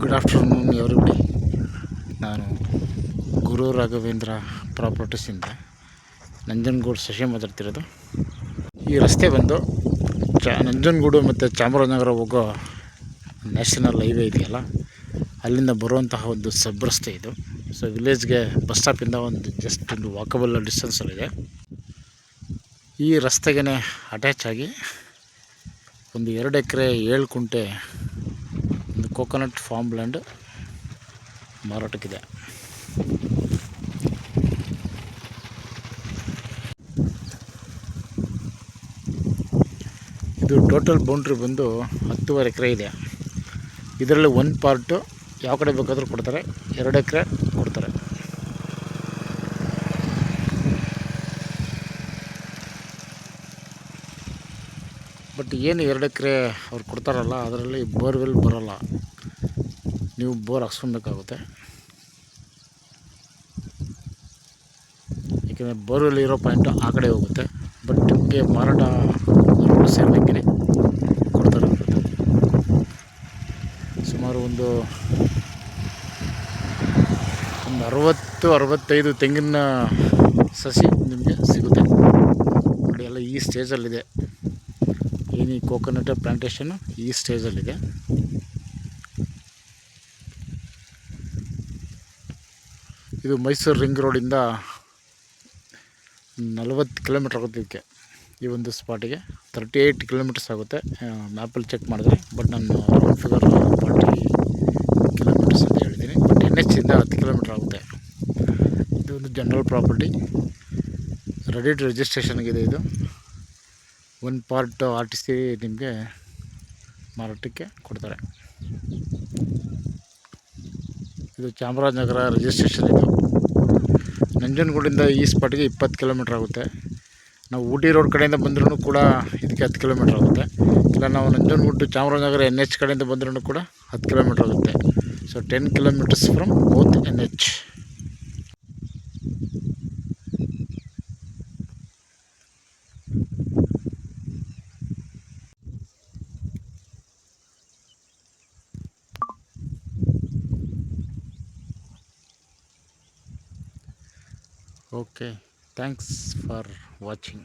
Good afternoon everybody. ನಾನು ಗುರು ರಾಘವೇಂದ್ರ ಪ್ರಾಪರ್ಟೀಸಿಂದ ನಂಜನಗೂಡು ಶಶಿ ಮಾತಾಡ್ತಿರೋದು. ಈ ರಸ್ತೆ ಬಂದು ನಂಜನಗೂಡು ಮತ್ತು ಚಾಮರಾಜನಗರ ಹೋಗೋ ನ್ಯಾಷನಲ್ ಹೈವೇ ಇದೆಯಲ್ಲ, ಅಲ್ಲಿಂದ ಬರುವಂತಹ ಒಂದು ಸಬ್ ರಸ್ತೆ ಇದು. ಸೊ ವಿಲೇಜ್ಗೆ ಬಸ್ ಸ್ಟಾಪಿಂದ ಒಂದು ಜಸ್ಟ್ ಒಂದು ವಾಕಬಲ್ ಡಿಸ್ಟೆನ್ಸಲ್ಲಿದೆ. ಈ ರಸ್ತೆಗೆ ಅಟ್ಯಾಚ್ ಆಗಿ ಒಂದು 2 ಎಕರೆ 7 ಕುಂಟೆ ಒಂದು ಕೋಕೋನಟ್ ಫಾರ್ಮ್ ಲ್ಯಾಂಡ್ ಮಾರಾಟಕ್ಕಿದೆ. ಇದು ಟೋಟಲ್ ಬೌಂಡ್ರಿ ಬಂದು 10.5 ಎಕರೆ ಇದೆ. ಇದರಲ್ಲಿ ಒಂದು ಪಾರ್ಟು ಯಾವ ಕಡೆ ಬೇಕಾದರೂ ಕೊಡ್ತಾರೆ, 2 ಎಕರೆ ಕೊಡ್ತಾರೆ. ಬಟ್ ಏನು 2 ಎಕರೆ ಅವ್ರು ಕೊಡ್ತಾರಲ್ಲ, ಅದರಲ್ಲಿ ಬೋರ್ವೆಲ್ ಬರೋಲ್ಲ, ನೀವು ಬೋರ್ ಹಾಕ್ಸ್ಕೊಬೇಕಾಗುತ್ತೆ. ಏಕೆಂದರೆ ಬೋರ್ವೆಲ್ ಇರೋ ಪಾಯಿಂಟು ಆ ಕಡೆ ಹೋಗುತ್ತೆ. ಬಟ್ ನಿಮಗೆ ಮಾರಾಟ ರೋಡ್ ಸೇರ್ಲಿಕ್ಕೆ ಕೊಡ್ತಾರೆ. ಸುಮಾರು ಒಂದು 60-65 ತೆಂಗಿನ ಸಸಿ ನಿಮಗೆ ಸಿಗುತ್ತೆ ನೋಡಿ. ಎಲ್ಲ ಈ ಸ್ಟೇಜಲ್ಲಿದೆ. ಏನು ಈ ಕೋಕೋನಟ್ ಪ್ಲಾಂಟೇಶನ್ನು ಈ ಸ್ಟೇಜಲ್ಲಿದೆ. ಇದು ಮೈಸೂರು ರಿಂಗ್ ರೋಡಿಂದ 40 ಕಿಲೋಮೀಟ್ರ್ ಆಗುತ್ತೆ. ಇದಕ್ಕೆ ಈ ಒಂದು ಸ್ಪಾಟಿಗೆ 38 ಕಿಲೋಮೀಟರ್ಸ್ ಆಗುತ್ತೆ ಮ್ಯಾಪಲ್ಲಿ ಚೆಕ್ ಮಾಡಿದ್ರೆ. ಬಟ್ ನಾನು ರೌಂಡ್ ಫಿಗರ್ 40 ಕಿಲೋಮೀಟರ್ಸ್ ಅಂತ ಹೇಳಿದ್ದೀನಿ. ಬಟ್ NH ಇಂದ 10 ಕಿಲೋಮೀಟ್ರ್ ಆಗುತ್ತೆ. ಇದು ಒಂದು ಜನರಲ್ ಪ್ರಾಪರ್ಟಿ, ರೆಡಿ ಟು ರಿಜಿಸ್ಟ್ರೇಷನ್ಗಿದೆ. ಇದು ಒಂದು ಪಾರ್ಟ್ RTC ನಿಮಗೆ ಮಾರಾಟಕ್ಕೆ ಕೊಡ್ತಾರೆ. ಇದು ಚಾಮರಾಜನಗರ ರಿಜಿಸ್ಟ್ರೇಷನ್. ಇದು ನಂಜನಗೂಡಿಂದ ಈ ಸ್ಪಾಟ್ಗೆ 20 ಕಿಲೋಮೀಟ್ರ್ ಆಗುತ್ತೆ. ನಾವು ಊಟಿ ರೋಡ್ ಕಡೆಯಿಂದ ಬಂದ್ರೂ ಕೂಡ ಇದಕ್ಕೆ 10 ಕಿಲೋಮೀಟ್ರ್ ಆಗುತ್ತೆ. ಇಲ್ಲ ನಾವು ನಂಜನಗೂಡು ಚಾಮರಾಜನಗರ NH ಕಡೆಯಿಂದ ಬಂದ್ರೂ ಕೂಡ 10 ಕಿಲೋಮೀಟ್ರ್ ಆಗುತ್ತೆ. So 10 kilometres from both NH. Okay, thanks for watching.